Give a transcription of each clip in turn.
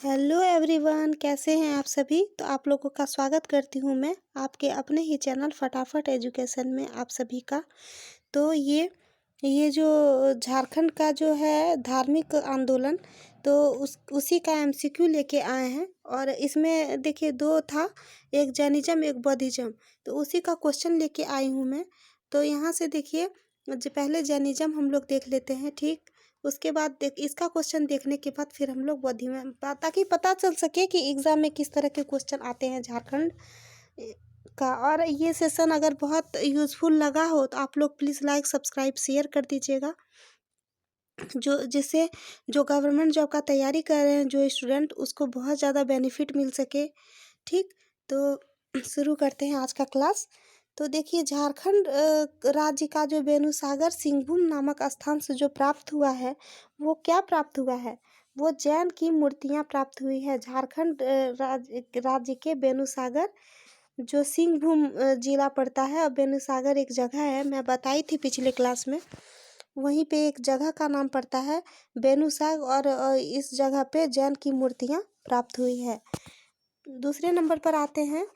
Hello everyone, कैसे हैं आप सभी। तो आप लोगों का स्वागत करती हूँ मैं आपके अपने ही चैनल फटाफट एजुकेशन में आप सभी का। तो ये जो झारखंड का जो है धार्मिक आंदोलन, तो उसी का एमसीक्यू लेके आए हैं। और इसमें देखिए दो था, एक जैनिज्म एक बौद्धिज्म। तो उसी का क्वेश्चन लेके आई हूँ मैं। तो यहाँ से देखिए, जो पहले जैनिज्म हम लोग देख लेते हैं, ठीक। उसके बाद इसका क्वेश्चन देखने के बाद फिर हम लोग बौद्धिज्म, ताकि पता चल सके कि एग्ज़ाम में किस तरह के क्वेश्चन आते हैं झारखंड का। और ये सेशन अगर बहुत यूज़फुल लगा हो तो आप लोग प्लीज़ लाइक सब्सक्राइब शेयर कर दीजिएगा, जिससे जो गवर्नमेंट जॉब का तैयारी कर रहे हैं जो स्टूडेंट, उसको बहुत ज़्यादा बेनिफिट मिल सके, ठीक। तो शुरू करते हैं आज का क्लास। तो देखिए, झारखंड राज्य का जो बेनुसागर सिंहभूम नामक स्थान से जो प्राप्त हुआ है, वो क्या प्राप्त हुआ है? वो जैन की मूर्तियाँ प्राप्त हुई है। झारखंड राज्य के बेनुसागर जो सिंहभूम जिला पड़ता है, और बेनुसागर एक जगह है, मैं बताई थी पिछले क्लास में। वहीं पे एक जगह का नाम पड़ता है बेनुसाग, और इस जगह पे जैन की मूर्तियाँ प्राप्त हुई है। दूसरे नंबर पर आते हैं,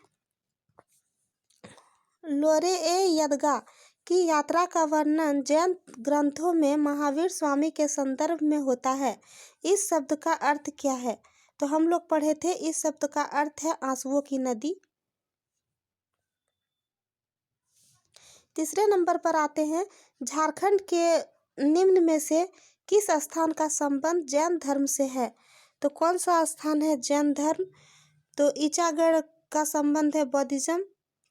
लोरे ए यदगा की यात्रा का वर्णन जैन ग्रंथों में महावीर स्वामी के संदर्भ में होता है। इस शब्द का अर्थ क्या है? तो हम लोग पढ़े थे, इस शब्द का अर्थ है आंसुओं की नदी। तीसरे नंबर पर आते हैं, झारखंड के निम्न में से किस स्थान का संबंध जैन धर्म से है? तो कौन सा स्थान है जैन धर्म? तो ईचागढ़ का संबंध है बौद्धिज्म,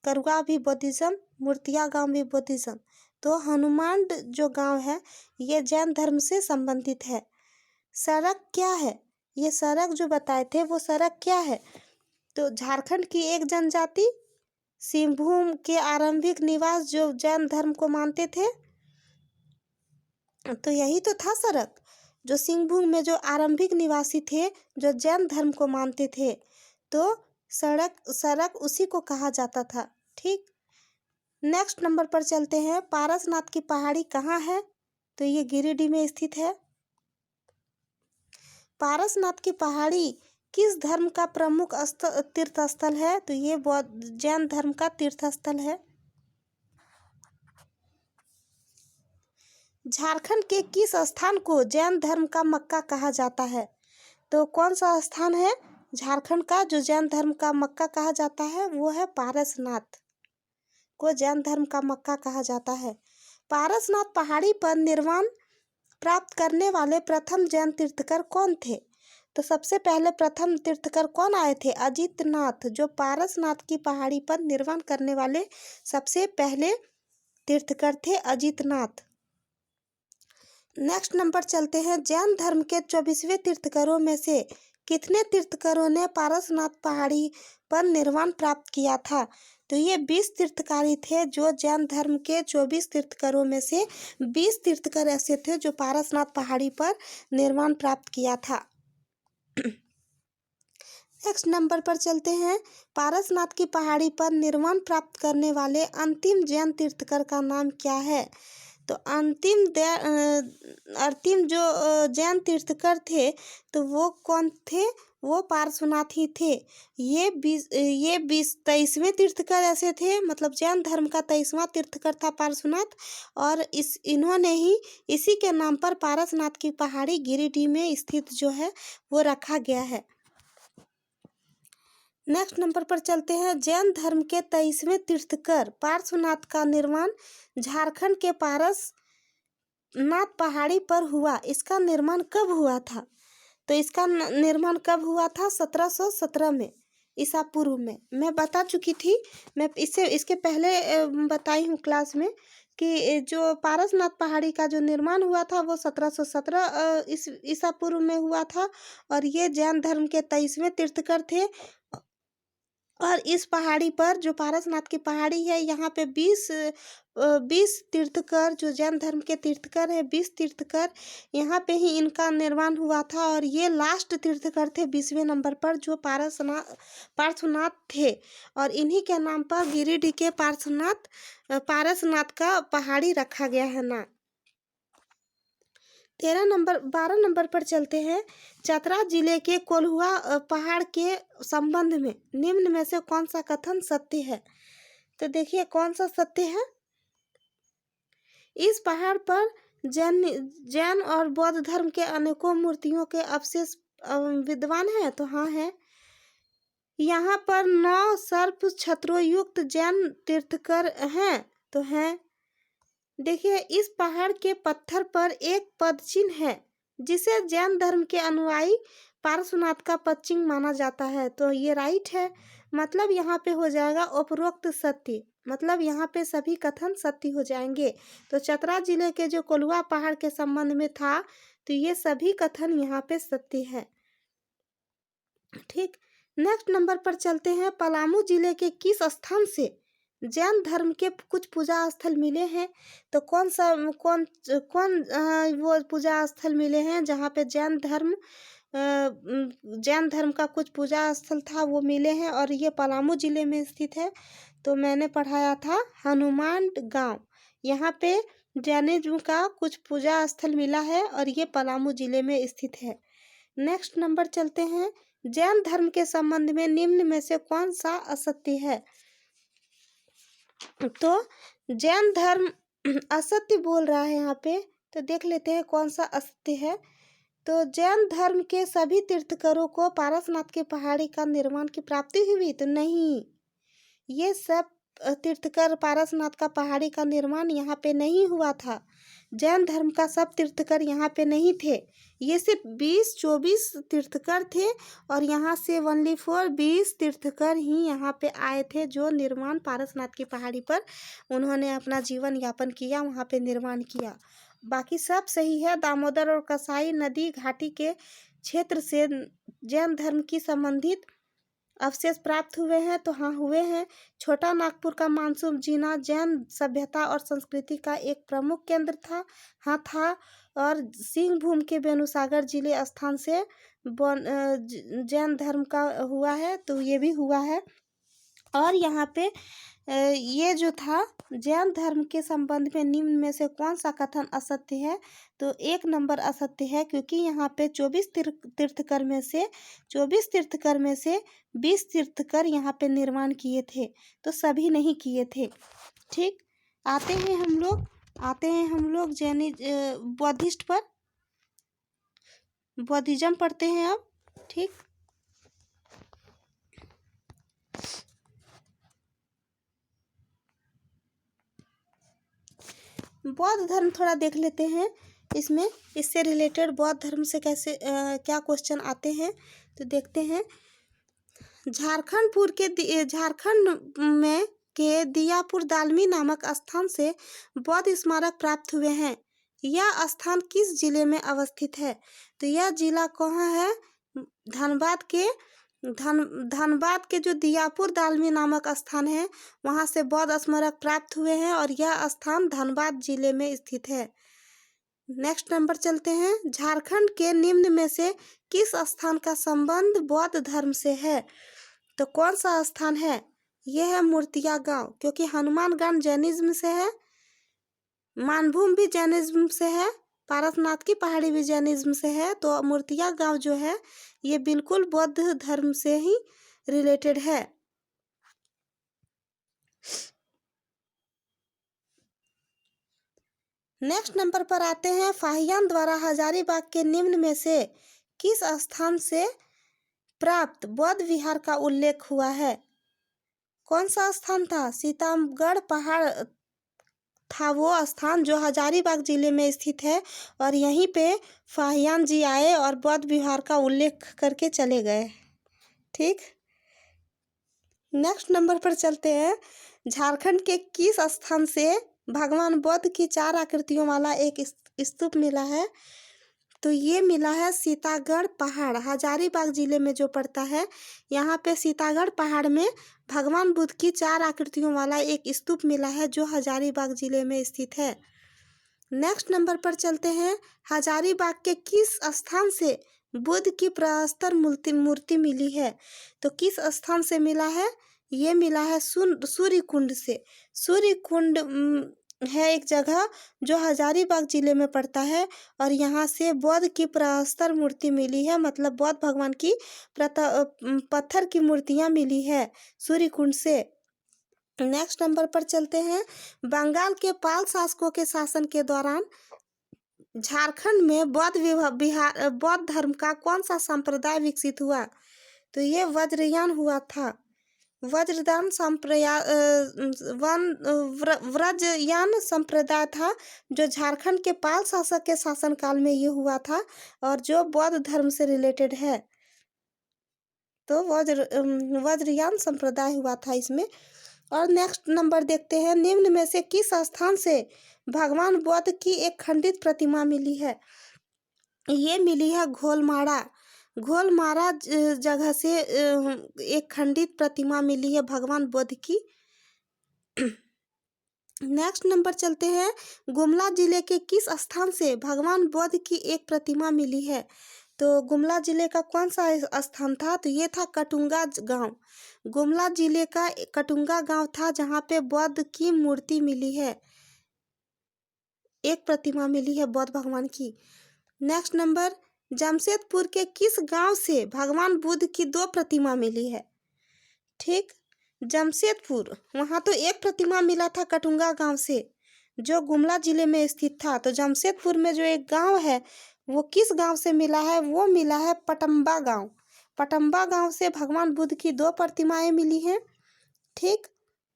करुआ भी बौद्धिज्म, मूर्तिया गांव भी बौद्धिज्म। तो हनुमान जो गांव है ये जैन धर्म से संबंधित है। सड़क क्या है? ये सड़क जो बताए थे वो सड़क क्या है? तो झारखंड की एक जनजाति सिंहभूम के आरंभिक निवास जो जैन धर्म को मानते थे, तो यही तो था सड़क। जो सिंहभूम में जो आरंभिक निवासी थे जो जैन धर्म को मानते थे, तो सड़क उसी को कहा जाता था, ठीक। नेक्स्ट नंबर पर चलते हैं, पारसनाथ की पहाड़ी कहाँ है? तो ये गिरिडीह में स्थित है। पारसनाथ की पहाड़ी किस धर्म का प्रमुख तीर्थ स्थल है? तो ये जैन धर्म का तीर्थ स्थल है। झारखंड के किस स्थान को जैन धर्म का मक्का कहा जाता है? तो कौन सा स्थान है झारखंड का जो जैन धर्म का मक्का कहा जाता है? वो है पारसनाथ को जैन धर्म का मक्का कहा जाता है। पारसनाथ पहाड़ी पर निर्वाण प्राप्त करने वाले प्रथम जैन तीर्थकर कौन थे? तो सबसे पहले प्रथम तीर्थकर कौन आए थे? अजितनाथ, जो पारसनाथ की पहाड़ी पर निर्वाण करने वाले सबसे पहले तीर्थकर थे अजितनाथ। नेक्स्ट नंबर चलते हैं, जैन धर्म के 24वें तीर्थकरों में से कितने तीर्थकरों ने पारसनाथ पहाड़ी पर निर्वाण प्राप्त किया था? तो ये 20 तीर्थकारी थे। जो जैन धर्म के 24 तीर्थकरों में से 20 तीर्थकर ऐसे थे जो पारसनाथ पहाड़ी पर निर्वाण प्राप्त किया था। नेक्स्ट नंबर पर चलते हैं, पारसनाथ की पहाड़ी पर निर्वाण प्राप्त करने वाले अंतिम जैन तीर्थकर का नाम क्या है? तो अंतिम जो जैन तीर्थकर थे, तो वो कौन थे? वो पार्श्वनाथ ही थे। ये 23वें तीर्थकर ऐसे थे, मतलब जैन धर्म का 23वां तीर्थकर था पार्श्वनाथ। और इन्होंने ही इसी के नाम पर पारसनाथ की पहाड़ी गिरिडीह में स्थित जो है वो रखा गया है। नेक्स्ट नंबर पर चलते हैं, जैन धर्म के 23वें तीर्थकर पार्श्वनाथ का निर्माण झारखंड के पारसनाथ पहाड़ी पर हुआ। इसका निर्माण कब हुआ था? तो इसका निर्माण कब हुआ था? 1717 में, ईसा पूर्व में। मैं बता चुकी थी, मैं इसके पहले बताई हूँ क्लास में कि जो पारसनाथ पहाड़ी का जो निर्माण हुआ था वो 1717 ईसा पूर्व में हुआ था। और ये जैन धर्म के 23वें तीर्थकर थे। और इस पहाड़ी पर जो पारसनाथ की पहाड़ी है, यहाँ पे 20 तीर्थकर जो जैन धर्म के तीर्थकर है, 20 तीर्थकर यहाँ पे ही इनका निर्माण हुआ था। और ये लास्ट तीर्थकर थे 20वें नंबर पर जो पार्श्वनाथ थे। और इन्हीं के नाम पर गिरिडीह के पारसनाथ का पहाड़ी रखा गया है ना। 12 नंबर पर चलते हैं। चतरा जिले के कोल्हुआ पहाड़ के संबंध में निम्न में से कौन सा कथन सत्य है? तो देखिए कौन सा सत्य है। इस पहाड़ पर जैन और बौद्ध धर्म के अनेकों मूर्तियों के अवशेष विद्वान हैं। तो हाँ है। यहाँ पर 9 सर्प छत्रों युक्त जैन तीर्थकर हैं। तो हैं। देखिए इस पहाड़ के पत्थर पर एक पद चिन्ह है जिसे जैन धर्म के अनुयायी पार्श्वनाथ का पद चिन्ह माना जाता है। तो ये राइट है। मतलब यहाँ पे हो जाएगा उपरोक्त सत्य। मतलब यहाँ पे सभी कथन सत्य हो जाएंगे। तो चतरा जिले के जो कोल्हुआ पहाड़ के संबंध में था तो ये सभी कथन यहाँ पे सत्य है। ठीक। नेक्स्ट नंबर पर चलते हैं। पलामू जिले के किस स्थान से जैन धर्म के कुछ पूजा स्थल मिले हैं? तो कौन वो पूजा स्थल मिले हैं जहाँ पे जैन धर्म का कुछ पूजा स्थल था वो मिले हैं और ये पलामू जिले में स्थित है। तो मैंने पढ़ाया था हनुमान गांव, यहाँ पे जैनिज्म का कुछ पूजा स्थल मिला है और ये पलामू जिले में स्थित है। नेक्स्ट नंबर चलते हैं। जैन धर्म के संबंध में निम्न में से कौन सा असत्य है? तो जैन धर्म असत्य बोल रहा है यहाँ पे। तो देख लेते हैं कौन सा असत्य है। तो जैन धर्म के सभी तीर्थकरों को पारसनाथ की पहाड़ी का निर्माण की प्राप्ति हुई? तो नहीं, ये सब तीर्थकर पारसनाथ का पहाड़ी का निर्माण यहाँ पे नहीं हुआ था। जैन धर्म का सब तीर्थकर यहाँ पे नहीं थे। ये सिर्फ 20-24 तीर्थकर थे और यहाँ से ओनली फॉर 20 तीर्थकर ही यहाँ पे आए थे जो निर्माण पारसनाथ की पहाड़ी पर उन्होंने अपना जीवन यापन किया, वहाँ पे निर्माण किया। बाकी सब सही है। दामोदर और कसाई नदी घाटी के क्षेत्र से जैन धर्म की संबंधित अवशेष प्राप्त हुए हैं। तो हाँ हुए हैं। छोटा नागपुर का मानसून जीना जैन सभ्यता और संस्कृति का एक प्रमुख केंद्र था। हाँ था। और सिंहभूम के बेनुसागर जिले स्थान से जैन धर्म का हुआ है। तो ये भी हुआ है। और यहाँ पे ये जो था जैन धर्म के संबंध में निम्न में से कौन सा कथन असत्य है? तो 1 नंबर असत्य है क्योंकि यहाँ पे 24 तीर्थकर में से 20 तीर्थकर यहाँ पे निर्माण किए थे। तो सभी नहीं किए थे। ठीक। आते हैं हम लोग बौद्धिस्ट पर। बौद्धिज्म पढ़ते हैं अब। ठीक। बौद्ध धर्म थोड़ा देख लेते हैं इसमें। इससे रिलेटेड बौद्ध धर्म से कैसे क्या क्वेश्चन आते हैं तो देखते हैं। झारखंड में के दियापुर दालमी नामक स्थान से बौद्ध स्मारक प्राप्त हुए हैं। यह स्थान किस जिले में अवस्थित है? तो यह जिला कहाँ है? धनबाद के जो दियापुर दालमी नामक स्थान है वहाँ से बौद्ध स्मारक प्राप्त हुए हैं और यह स्थान धनबाद जिले में स्थित है। नेक्स्ट नंबर चलते हैं। झारखंड के निम्न में से किस स्थान का संबंध बौद्ध धर्म से है? तो कौन सा स्थान है? यह है मूर्तिया गांव, क्योंकि हनुमानगढ़ जैनिज्म से है, मानभूम भी जैनिज्म से है, पारसनाथ की पहाड़ी भी जैनिज्म से है। तो मूर्तिया गांव जो है ये बिल्कुल बौद्ध धर्म से ही रिलेटेड है। नेक्स्ट नंबर पर आते हैं। फाहियान द्वारा हजारीबाग के निम्न में से किस स्थान से प्राप्त बौद्ध विहार का उल्लेख हुआ है? कौन सा स्थान था? सीतामगढ़ पहाड़ था वो स्थान जो हजारीबाग जिले में स्थित है और यहीं पे फाहियान जी आए और बौद्ध विहार का उल्लेख करके चले गए। ठीक। नेक्स्ट नंबर पर चलते हैं। झारखंड के किस स्थान से भगवान बुद्ध की 4 आकृतियों वाला एक स्तूप मिला है? तो ये मिला है सीतागढ़ पहाड़, हजारीबाग जिले में जो पड़ता है। यहाँ पे सीतागढ़ पहाड़ में भगवान बुद्ध की 4 आकृतियों वाला एक स्तूप मिला है जो हजारीबाग जिले में स्थित है। नेक्स्ट नंबर पर चलते हैं। हजारीबाग के किस स्थान से बुद्ध की प्रस्तर मूर्ति मिली है? तो किस स्थान से मिला है? ये मिला है सूर्य कुंड से। सूर्य कुंड है एक जगह जो हजारीबाग जिले में पड़ता है और यहाँ से बौद्ध की प्रस्तर मूर्ति मिली है, मतलब बौद्ध भगवान की पत्थर की मूर्तियाँ मिली है सूर्यकुंड से। नेक्स्ट नंबर पर चलते हैं। बंगाल के पाल शासकों के शासन के दौरान झारखंड में बौद्ध धर्म का कौन सा संप्रदाय विकसित हुआ? तो ये वज्रयान हुआ था। वज्रदान संप्रदाय व्रजयान संप्रदाय था जो झारखंड के पाल शासक के शासनकाल में ये हुआ था और जो बौद्ध धर्म से रिलेटेड है। तो वज्रयान संप्रदाय हुआ था इसमें। और नेक्स्ट नंबर देखते हैं। निम्न में से किस स्थान से भगवान बौद्ध की एक खंडित प्रतिमा मिली है? ये मिली है घोलमारा। घोलमारा जगह से एक खंडित प्रतिमा मिली है भगवान बुद्ध की। नेक्स्ट नंबर चलते हैं। गुमला जिले के किस स्थान से भगवान बुद्ध की एक प्रतिमा मिली है? तो गुमला जिले का कौन सा स्थान था? तो ये था कटुंगा गांव। गुमला जिले का कटुंगा गांव था जहाँ पे बुद्ध की मूर्ति मिली है, एक प्रतिमा मिली है बौद्ध भगवान की। Next number. जमशेदपुर के किस गांव से भगवान बुद्ध की 2 प्रतिमा मिली है? ठीक, जमशेदपुर, वहाँ तो एक प्रतिमा मिला था कटुंगा गांव से जो गुमला जिले में स्थित था। तो जमशेदपुर में जो एक गांव है वो किस गांव से मिला है? वो मिला है पटम्बा गांव। पटम्बा गांव से भगवान बुद्ध की 2 प्रतिमाएं मिली हैं। ठीक,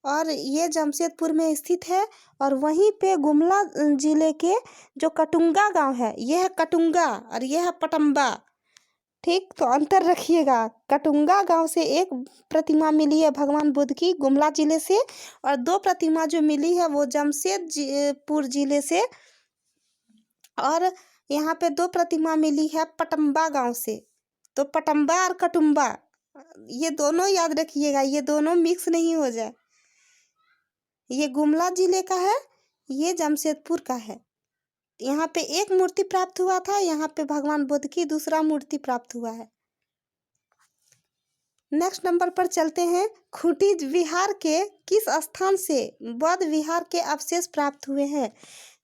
और ये जमशेदपुर में स्थित है। और वहीं पे गुमला जिले के जो कटुंगा गांव है, ये है कटुंगा और ये है पटम्बा। ठीक, तो अंतर रखिएगा। कटुंगा गांव से एक प्रतिमा मिली है भगवान बुद्ध की गुमला जिले से, और 2 प्रतिमा जो मिली है वो जमशेदपुर जिले से, और यहाँ पे 2 प्रतिमा मिली है पटम्बा गांव से। तो पटम्बा और कटुंबा ये दोनों याद रखिएगा, ये दोनों मिक्स नहीं हो जाए। ये गुमला जिले का है, ये जमशेदपुर का है। यहाँ पे एक मूर्ति प्राप्त हुआ था, यहाँ पे भगवान बुद्ध की दूसरा मूर्ति प्राप्त हुआ है। नेक्स्ट नंबर पर चलते हैं। खूंटी विहार के किस स्थान से बौद्ध विहार के अवशेष प्राप्त हुए हैं?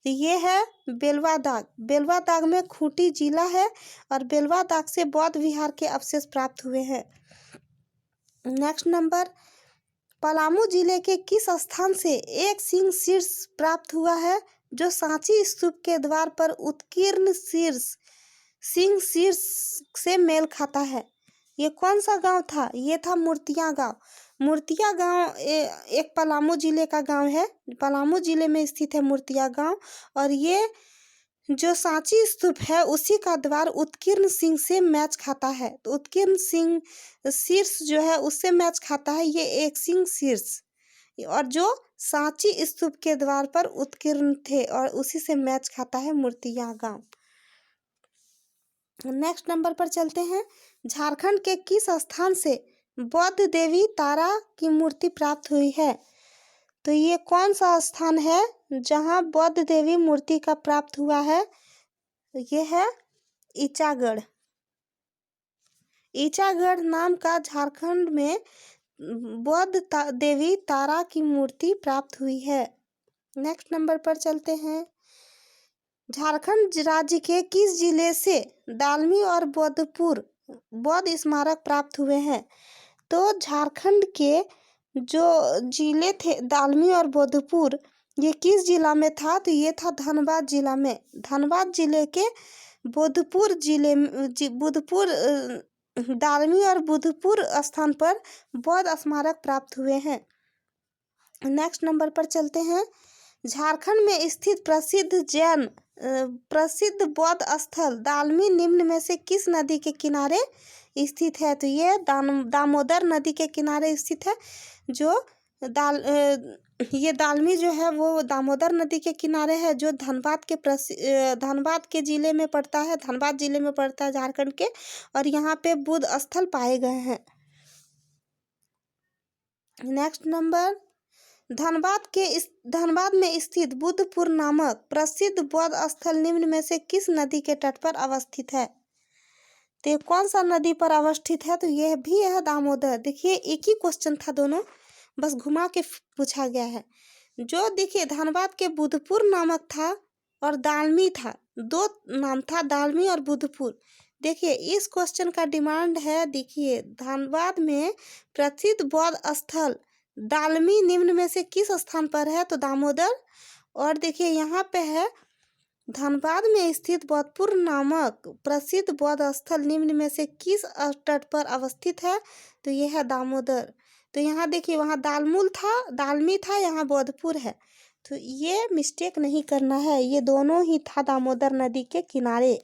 तो ये है बेलवा दाग। बेलवा दाग में खूंटी जिला है और बेलवा दाग से बौद्ध विहार के अवशेष प्राप्त हुए हैं। Next number. पलामू जिले के किस स्थान से एक सिंह शीर्ष प्राप्त हुआ है जो सांची स्तूप के द्वार पर उत्कीर्ण सिंह शीर्ष से मेल खाता है? ये कौन सा गांव था? ये था मूर्तिया गांव। मूर्तिया गांव एक पलामू जिले का गांव है। पलामू जिले में स्थित है मूर्तिया गांव, और ये जो सांची स्तूप है उसी का द्वार उत्कीर्ण सिंह से मैच खाता है। तो उत्कीर्ण सिंह शीर्ष जो है उससे मैच खाता है ये एक सिंह शीर्ष, और जो सांची स्तूप के द्वार पर उत्कीर्ण थे और उसी से मैच खाता है मूर्तिया गांव। नेक्स्ट नंबर पर चलते हैं। झारखंड के किस स्थान से बौद्ध देवी तारा की मूर्ति प्राप्त हुई है? तो ये कौन सा स्थान है जहां बौद्ध देवी मूर्ति का प्राप्त हुआ है? ये है ईचागढ़। ईचागढ़ नाम का झारखंड में बौद्ध देवी तारा की मूर्ति प्राप्त हुई है। नेक्स्ट नंबर पर चलते हैं। झारखंड राज्य के किस जिले से दालमी और बौद्धपुर बौद्ध स्मारक प्राप्त हुए हैं? तो झारखंड के जो जिले थे दालमी और बौद्धपुर, ये किस जिला में था? तो ये था धनबाद जिला में। धनबाद जिले के बौद्धपुर जिले बुद्धपुर दालमी और बुद्धपुर स्थान पर बौद्ध स्मारक प्राप्त हुए हैं। नेक्स्ट नंबर पर चलते हैं। झारखंड में स्थित प्रसिद्ध बौद्ध स्थल दालमी निम्न में से किस नदी के किनारे स्थित है? तो ये दामोदर नदी के किनारे स्थित है। जो ये दालमी जो है वो दामोदर नदी के किनारे है, जो धनबाद के जिले में पड़ता है। धनबाद जिले में पड़ता है झारखंड के, और यहाँ पे बुद्ध स्थल पाए गए हैं। Next number. धनबाद में स्थित बुद्धपुर नामक प्रसिद्ध बौद्ध स्थल निम्न में से किस नदी के तट पर अवस्थित है? तो ये कौन सा नदी पर अवस्थित है? तो यह भी है दामोदर। देखिए एक ही क्वेश्चन था, दोनों बस घुमा के पूछा गया है। जो देखिए धनबाद के बुधपुर नामक था और दालमी था, दो नाम था, दालमी और बुधपुर। देखिए इस क्वेश्चन का डिमांड है, देखिए धनबाद में प्रसिद्ध बौद्ध स्थल दालमी निम्न में से किस स्थान पर है? तो दामोदर। और देखिए यहाँ पे है धनबाद में स्थित बौद्धपुर नामक प्रसिद्ध बौद्ध स्थल निम्न में से किस तट पर अवस्थित है? तो यह है दामोदर। तो यहाँ देखिए वहाँ दालमूल था, दालमी था, यहाँ बौद्धपुर है। तो ये मिस्टेक नहीं करना है, ये दोनों ही था दामोदर नदी के किनारे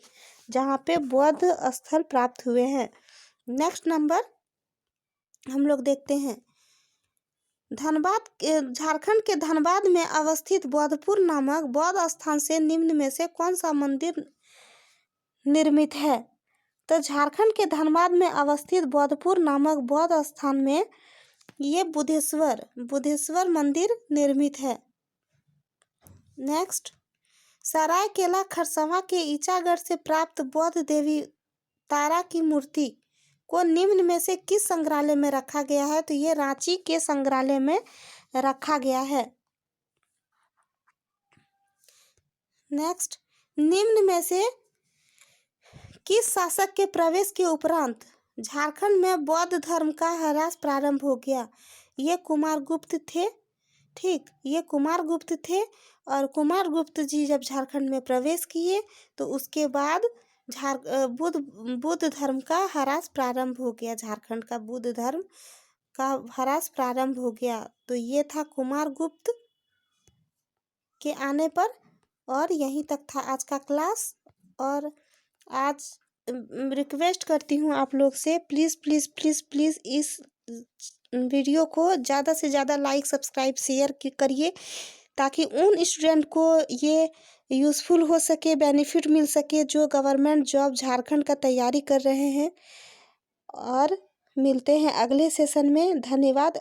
जहाँ पे बौद्ध स्थल प्राप्त हुए हैं। नेक्स्ट नंबर हम लोग देखते हैं, धनबाद झारखंड के धनबाद में अवस्थित बौद्धपुर नामक बौद्ध स्थान से निम्न में से कौन सा मंदिर निर्मित है? तो झारखंड के धनबाद में अवस्थित बौद्धपुर नामक बौद्ध स्थान में ये बुद्धेश्वर मंदिर निर्मित है। नेक्स्ट, सरायकेला खरसावां के ईचागढ़ से प्राप्त बौद्ध देवी तारा की मूर्ति को निम्न में से किस संग्रहालय में रखा गया है? तो ये रांची के संग्रहालय में रखा गया है। नेक्स्ट, निम्न में से किस शासक के प्रवेश के उपरांत झारखंड में बौद्ध धर्म का ह्रास प्रारंभ हो गया? ये कुमारगुप्त थे। ठीक, ये कुमारगुप्त थे और कुमारगुप्त जी जब झारखंड में प्रवेश किए तो उसके बाद बुद्ध धर्म का ह्रास प्रारंभ हो गया, झारखंड का बुद्ध धर्म का ह्रास प्रारंभ हो गया। तो ये था कुमारगुप्त के आने पर। और यहीं तक था आज का क्लास। और आज रिक्वेस्ट करती हूँ आप लोग से, प्लीज़ प्लीज़ प्लीज़ प्लीज़ इस वीडियो को ज़्यादा से ज़्यादा लाइक सब्सक्राइब शेयर करिए ताकि उन स्टूडेंट को ये यूज़फुल हो सके, बेनिफिट मिल सके जो गवर्नमेंट जॉब झारखंड का तैयारी कर रहे हैं। और मिलते हैं अगले सेशन में। धन्यवाद।